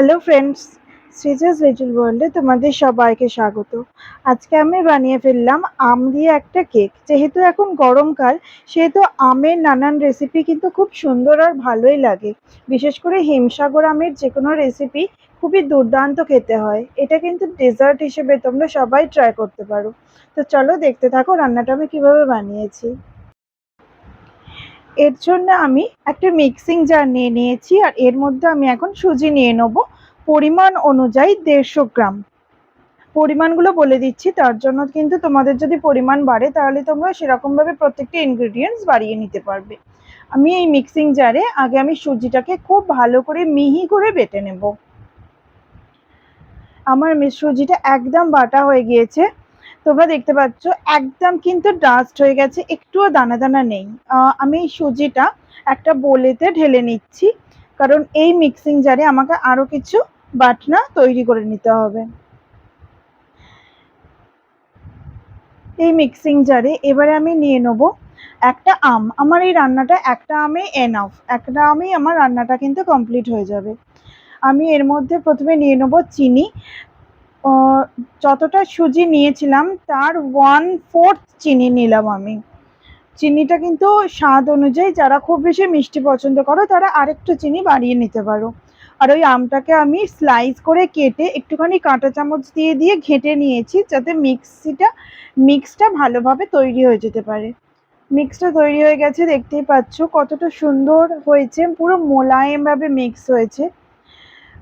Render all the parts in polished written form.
Hello friends, শ্রীজাস little ওয়ার্ল্ডে তোমাদের সবাইকে স্বাগত। আজকে আমি বানিয়ে ফেললাম আম দিয়ে একটা কেক। যেহেতু এখন গরমকাল, সেহেতু আমের নানান রেসিপি কিন্তু খুব সুন্দর আর ভালোই লাগে। বিশেষ করে হিমসাগর আমের যে কোনো রেসিপি খুবই দুর্দান্ত খেতে হয়। এটা কিন্তু ডেজার্ট হিসেবে তোমরা সবাই ট্রাই করতে পারো। তো চলো দেখতে থাকো রান্নাটা আমি কিভাবে বানিয়েছি। এর জন্য আমি একটা মিক্সিং জার নিয়ে নিয়েছি, আর এর মধ্যে আমি এখন সুজি নিয়ে নেব পরিমাণ অনুযায়ী 150 গ্রাম। পরিমাণগুলো বলে দিচ্ছি, তার জন্য কিন্তু তোমাদের যদি পরিমাণ বাড়ে তাহলে তোমরা সেরকমভাবে প্রত্যেকটা ইনগ্রিডিয়েন্টস বাড়িয়ে নিতে পারবে। আমি এই মিক্সিং জারে আগে আমি সুজিটাকে খুব ভালো করে মিহি করে বেটে নেব। আমার সুজিটা একদম বাটা হয়ে গিয়েছে, তোমরা দেখতে পাচ্ছ একদম কিন্তু ডাস্ট হয়ে গেছে, একটুও দানা দানা নেই। আমি এই সুজিটা একটা বোলেতে ঢেলে নিচ্ছি, কারণ এই মিক্সিং জারে আমাকে আরো কিছু বাটনা তৈরি করে নিতে হবে। এই মিক্সিং জারে এবারে আমি নিয়ে নেব একটা আম। আমার এই রান্নাটা একটা আমে এনাফ, একটা আমেই আমার রান্নাটা কিন্তু কমপ্লিট হয়ে যাবে। আমি এর মধ্যে প্রথমে নিয়ে নেব চিনি। যতটা সুজি নিয়েছিলাম তার 1/4 চিনি নিলাম আমি। চিনিটা কিন্তু স্বাদ অনুযায়ী, যারা খুব বেশি মিষ্টি পছন্দ করো তারা আরেকটু চিনি বাড়িয়ে নিতে পারো। আর ওই আমটাকে আমি স্লাইস করে কেটে একটুখানি কাঁটা চামচ দিয়ে দিয়ে ঘেঁটে নিয়েছি, যাতে মিক্সটা ভালোভাবে তৈরি হয়ে যেতে পারে। মিক্সটা তৈরি হয়ে গেছে, দেখতেই পাচ্ছ কতটা সুন্দর হয়েছে, পুরো মোলায়েমভাবে মিক্স হয়েছে।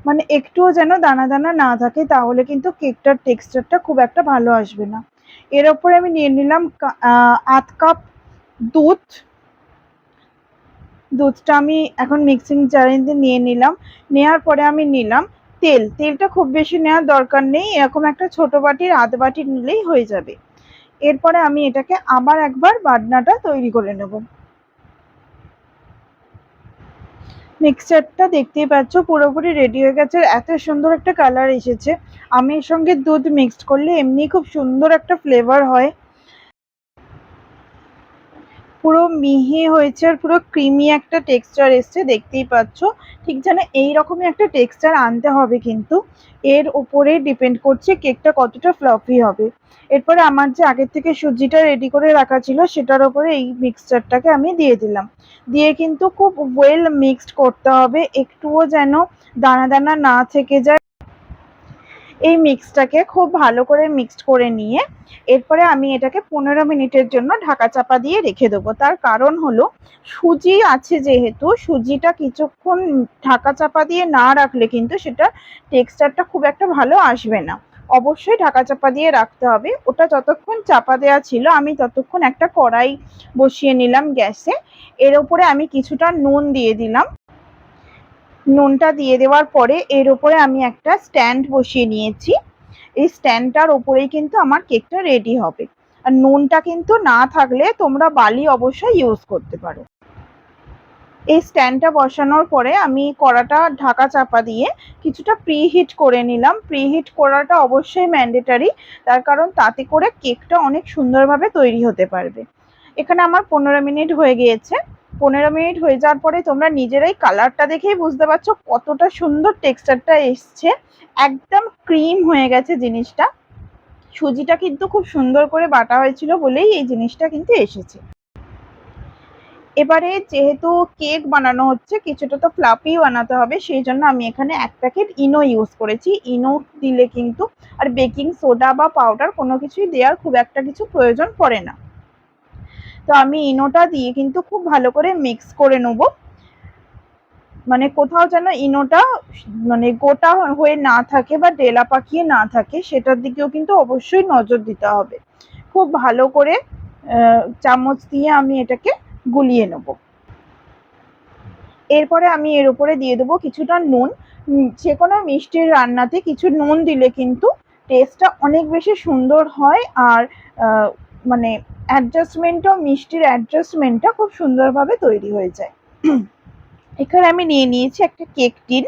মানে একটুও যেন দানা দানা না থাকে, তাহলে কিন্তু কেকটার টেক্সচারটা খুব একটা ভালো আসবে না। এর ওপরে আমি নিয়ে নিলাম 1/2 কাপ দুধ। দুধটা আমি এখন মিক্সিং জারে নিয়ে নিলাম। নেওয়ার পরে আমি নিলাম তেলটা খুব বেশি নেওয়ার দরকার নেই, এরকম একটা ছোট বাটির আধ বাটি নিলেই হয়ে যাবে। এরপরে আমি এটাকে আবার একবার বাটনাটা তৈরি করে নেব। মিক্সচারটা দেখতেই পাচ্ছ পুরোপুরি রেডি হয়ে গেছে, এত সুন্দর একটা কালার এসেছে। আমের সঙ্গে দুধ মিক্সড করলে এমনি খুব সুন্দর একটা ফ্লেভার হয়। পুরো মিহি হয়েছে আর পুরো ক্রিমি একটা টেক্সচার এসছে, দেখতেই পাচ্ছ। ঠিক যেন এইরকমই একটা টেক্সচার আনতে হবে, কিন্তু এর উপরে ডিপেন্ড করছে কেকটা কতটা ফ্লফি হবে। এরপরে আমার যে আগের থেকে সুজিটা রেডি করে রাখা ছিল সেটার উপরে এই মিক্সচারটাকে আমি দিয়ে দিলাম। দিয়ে কিন্তু খুব ওয়েল মিক্সড করতে হবে, একটুও যেন দানা দানা না থেকে যায়। এই মিক্সটাকে খুব ভালো করে মিক্সড করে নিয়ে এরপরে আমি এটাকে 15 মিনিটের জন্য ঢাকা চাপা দিয়ে রেখে দেবো। তার কারণ হলো সুজি আছে, যেহেতু সুজিটা কিছুক্ষণ ঢাকা চাপা দিয়ে না রাখলে কিন্তু সেটা টেক্সচারটা খুব একটা ভালো আসবে না। অবশ্যই ঢাকা চাপা দিয়ে রাখতে হবে। ওটা যতক্ষণ চাপা দেওয়া ছিল আমি ততক্ষণ একটা কড়াই বসিয়ে নিলাম গ্যাসে। এর উপরে আমি কিছুটা নুন দিয়ে দিলাম। নুনটা দিয়ে দেওয়ার পরে এর উপরে আমি একটা স্ট্যান্ড বসিয়ে নিয়েছি। এই স্ট্যান্ডটার উপরেই কিন্তু আমার কেকটা রেডি হবে। আর নুনটা কিন্তু না থাকলে তোমরা বালি অবশ্যই ইউজ করতে পারো। এই স্ট্যান্ডটা বসানোর পরে আমি কড়াটা ঢাকা চাপা দিয়ে কিছুটা প্রিহিট করে নিলাম। প্রিহিট করাটা অবশ্যই ম্যান্ডেটারি, তার কারণ তাতে করে কেকটা অনেক সুন্দরভাবে তৈরি হতে পারবে। এখানে আমার 15 মিনিট হয়ে গিয়েছে। 15 মিনিট হয়ে যাওয়ার পরে তোমরা নিজেরাই কালারটা দেখেই বুঝতে পারছো কতটা সুন্দর টেক্সচারটা এসছে। একদম ক্রিম হয়ে গেছে জিনিসটা। সুজিটা কিন্তু খুব সুন্দর করে বাটা হয়েছিল বলেই এই জিনিসটা কিন্তু এসেছে। এবারে যেহেতু কেক বানানো হচ্ছে, কিছুটা তো ফ্লাফি বানাতে হবে, সেই জন্য আমি এখানে 1 প্যাকেট ইনো ইউজ করেছি। ইনো দিলে কিন্তু আর বেকিং সোডা বা পাউডার কোনো কিছুই দেওয়ার খুব একটা কিছু প্রয়োজন পড়ে না। তো আমি ইনোটা দিয়ে কিন্তু খুব ভালো করে মিক্স করে নেব। মানে কোথাও যেন ইনোটা মানে গোটা হয়ে না থাকে বা ডেলা পাকিয়ে না থাকে, সেটার দিকেও কিন্তু অবশ্যই নজর দিতে হবে। খুব ভালো করে চামচ দিয়ে আমি এটাকে গুলিয়ে নেব। এরপরে আমি এর উপরে দিয়ে দেবো কিছুটা নুন। যে কোনো মিষ্টির রান্নাতে কিছু নুন দিলে কিন্তু টেস্টটা অনেক বেশি সুন্দর হয়, আর মানে মিষ্টির অ্যাডজাস্টমেন্টটা খুব সুন্দরভাবে তৈরি হয়ে যায়। এখানে আমি নিয়ে নিয়েছি একটা কেক টিন।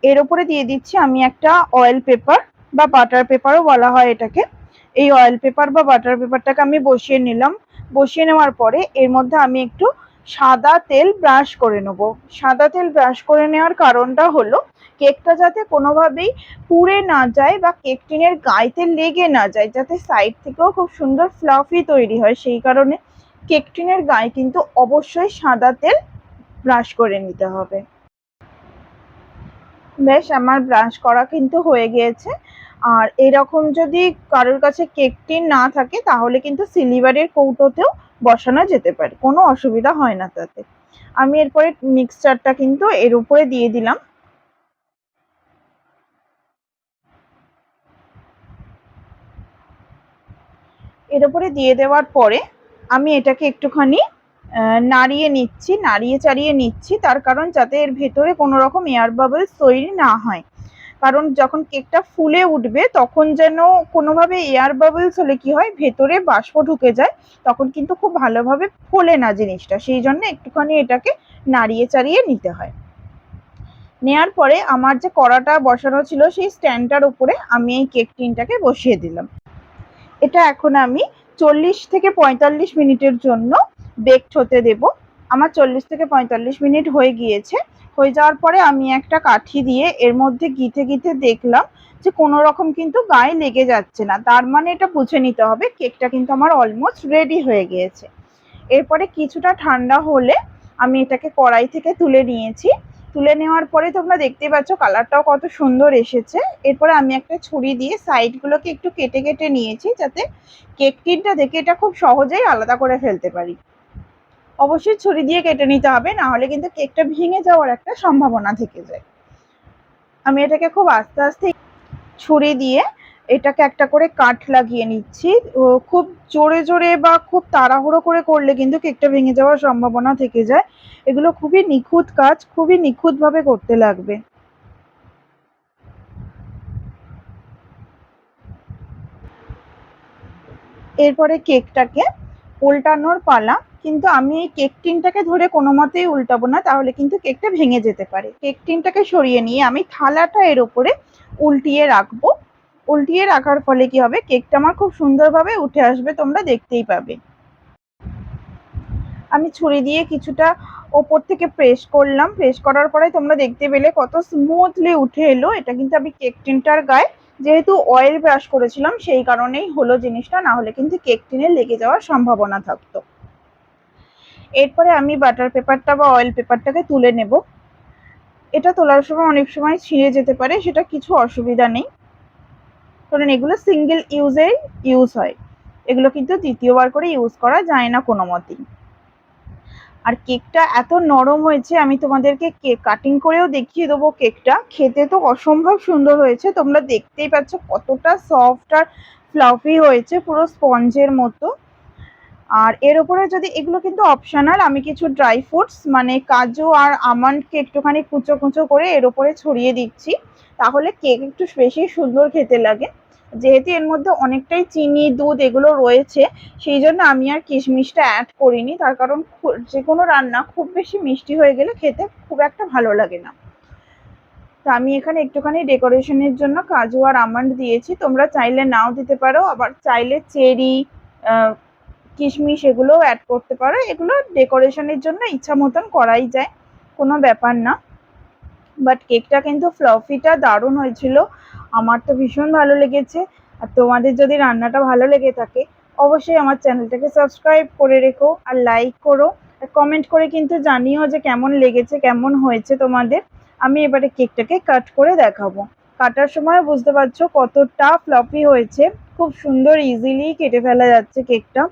এর উপরে দিয়ে দিচ্ছি আমি একটা অয়েল পেপার বা বাটার পেপারও বলা হয় এটাকে। এই অয়েল পেপার বা বাটার পেপারটাকে আমি বসিয়ে নিলাম। বসিয়ে নেওয়ার পরে এর মধ্যে আমি একটু সাদা তেল ব্রাশ করে নেবো। সাদা তেল ব্রাশ করে নেওয়ার কারণটা হলো কেকটা যাতে কোনোভাবেই পুড়ে না যায় বা কেক টিনের গায়েতে লেগে না যায়, যাতে সাইড থেকেও খুব সুন্দর ফ্লাফি তৈরি হয়, সেই কারণে কেক টিনের গায়ে কিন্তু অবশ্যই সাদা তেল ব্রাশ করে নিতে হবে। বেশ, আমার ব্রাশ করা কিন্তু হয়ে গিয়েছে। আর এরকম যদি কারোর কাছে কেক টিন না থাকে তাহলে কিন্তু সিলিভারের কৌটোতেও বসানো যেতে পারে, কোনো অসুবিধা হয় না তাতে। আমি এরপরে মিক্সচারটা কিন্তু এর উপরে দিয়ে দিলাম। এর উপরে দিয়ে দেওয়ার পরে আমি এটাকে একটুখানি নাড়িয়ে নিচ্ছি, নাড়িয়ে চাড়িয়ে নিচ্ছি, তার কারণ যাতে এর ভেতরে কোনো রকম এয়ার বাবলস তৈরি না হয়। কারণ যখন কেকটা ফুলে উঠবে তখন যেন কোনোভাবে এয়ার বাবলস হলে কি হয়, ভেতরে বাষ্প ঢুকে যায়, তখন কিন্তু খুব ভালোভাবে ফোলে না জিনিসটা, সেই জন্য একটুখানি এটাকে নাড়িয়ে চাড়িয়ে নিতে হয়। নেয়ার পরে আমার যে কড়াটা বসানো ছিল সেই স্ট্যান্ডটার উপরে আমি এই কেক টিনটাকে বসিয়ে দিলাম। এটা এখন আমি 40 থেকে 45 মিনিটের জন্য বেকড হতে দেব। আমার 40 থেকে 45 মিনিট হয়ে গিয়েছে। হয়ে যাওয়ার পরে আমি একটা কাঠি দিয়ে এর মধ্যে গিঁথে গিঁথে দেখলাম যে কোনো রকম কিন্তু গায়ে লেগে যাচ্ছে না, তার মানে এটা বুঝে নিতে হবে কেকটা কিন্তু আমার অলমোস্ট রেডি হয়ে গিয়েছে। এরপরে কিছুটা ঠান্ডা হলে আমি এটাকে কড়াই থেকে তুলে নিয়েছি। তুলে নেওয়ার পরে তোমরা দেখতেই পাচ্ছ কালারটাও কত সুন্দর এসেছে। এরপরে আমি একটা ছুরি দিয়ে সাইডগুলোকে একটু কেটে কেটে নিয়েছি, যাতে কেক টিনটা দেখে এটা খুব সহজেই আলাদা করে ফেলতে পারি। অবশ্যই ছুরি দিয়ে কেটে নিতে হবে, না হলে কিন্তু কেকটা ভেঙে যাওয়ার একটা সম্ভাবনা থেকে যায়। আমি এটাকে খুব আস্তে আস্তে ছুরি দিয়ে এটাকে একটা করে কাট লাগিয়ে নিচ্ছি। খুব জোরে জোরে বা খুব তাড়াহুড়ো করে করলে কিন্তু কেকটা ভেঙে যাওয়ার সম্ভাবনা থেকে যায়। এগুলো খুবই নিখুঁত কাজ, খুবই নিখুঁতভাবে করতে লাগবে। এরপরে কেকটাকে উল্টানোর পালা, কিন্তু আমি এই কেক টিনটাকে ধরে কোনো মতেই উল্টাবো না, তাহলে কিন্তু কেকটা ভেঙে যেতে পারে। কেক টিনটাকে সরিয়ে নিয়ে আমি থালাটা এর ওপরে উল্টিয়ে রাখবো। উল্টিয়ে রাখার ফলে কি হবে, কেকটা আমার খুব সুন্দরভাবে উঠে আসবে, তোমরা দেখতেই পাবে। আমি ছুরি দিয়ে কিছুটা ওপর থেকে প্রেস করলাম, প্রেস করার পরে তোমরা দেখতে পেলে কত স্মুথলি উঠে এলো। এটা কিন্তু আমি কেক টিনটার গায়ে যেহেতু অয়েল ব্রাশ করেছিলাম সেই কারণেই হলো জিনিসটা, না হলে কিন্তু কেক টিনে লেগে যাওয়ার সম্ভাবনা থাকতো। এরপরে আমি বাটার পেপারটা বা অয়েল পেপারটাকে তুলে নেব। এটা তোলার সময় অনেক সময় ছিঁড়ে যেতে পারে, সেটা কিছু অসুবিধা নেই, কারণ এগুলো সিঙ্গেল ইউজেই ইউজ হয়, এগুলো কিন্তু দ্বিতীয়বার করে ইউজ করা যায় না কোনো মতেই। আর কেকটা এত নরম হয়েছে, আমি তোমাদেরকে কেক কাটিং করেও দেখিয়ে দেবো। কেকটা খেতে তো অসম্ভব সুন্দর হয়েছে, তোমরা দেখতেই পাচ্ছ কতটা সফট আর ফ্লাফি হয়েছে, পুরো স্পঞ্জের মতো। আর এর উপরে যদি, এগুলো কিন্তু অপশনাল, আমি কিছু ড্রাই ফ্রুটস মানে কাজু আর আমন্ডকে একটুখানি কুচো কুচো করে এর উপরে ছড়িয়ে দিচ্ছি, তাহলে কেক একটু বেশি সুন্দর খেতে লাগে। যেহেতু এর মধ্যে অনেকটাই চিনি দুধ এগুলো রয়েছে, সেই জন্য আমি আর কিশমিশটা অ্যাড করিনি, তার কারণ যে কোনো রান্না খুব বেশি মিষ্টি হয়ে গেলে খেতে খুব একটা ভালো লাগে না। তো আমি এখানে একটুখানি ডেকোরেশনের জন্য কাজু আর আমন্ড দিয়েছি, তোমরা চাইলে নাও দিতে পারো, আবার চাইলে চেরি কিশমিশ এগুলোও অ্যাড করতে পারো। এগুলো ডেকোরেশনের জন্য ইচ্ছা মতন করাই যায়, কোনো ব্যাপার না। বাট কেকটা কিন্তু ফ্লফিটা দারুণ হয়েছিল, আমার তো ভীষণ ভালো লেগেছে। আর তোমাদের যদি রান্নাটা ভালো লেগে থাকে অবশ্যই আমার চ্যানেলটাকে সাবস্ক্রাইব করে রেখো আর লাইক করো, আর কমেন্ট করে কিন্তু জানিও যে কেমন লেগেছে, কেমন হয়েছে তোমাদের। আমি এবারে কেকটাকে কাট করে দেখাবো। কাটার সময় বুঝতে পারছো কতটা ফ্লফি হয়েছে, খুব সুন্দর ইজিলি কেটে ফেলা যাচ্ছে কেকটা।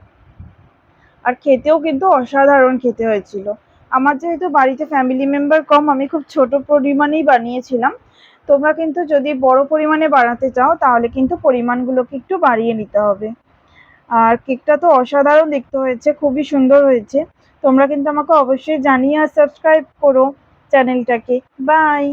আর খেতেও কিন্তু অসাধারণ খেতে হয়েছিল। আমার যেহেতু বাড়িতে ফ্যামিলি মেম্বার কম, আমি খুব ছোট পরিমাণেই বানিয়েছিলাম। তোমরা কিন্তু যদি বড় পরিমাণে বানাতে চাও তাহলে কিন্তু পরিমাণগুলোকে একটু বাড়িয়ে নিতে হবে। আর কেকটা তো অসাধারণ দেখতে হয়েছে, খুবই সুন্দর হয়েছে। তোমরা কিন্তু আমাকে অবশ্যই জানিয়ে আর সাবস্ক্রাইব করো চ্যানেলটাকে। বাই।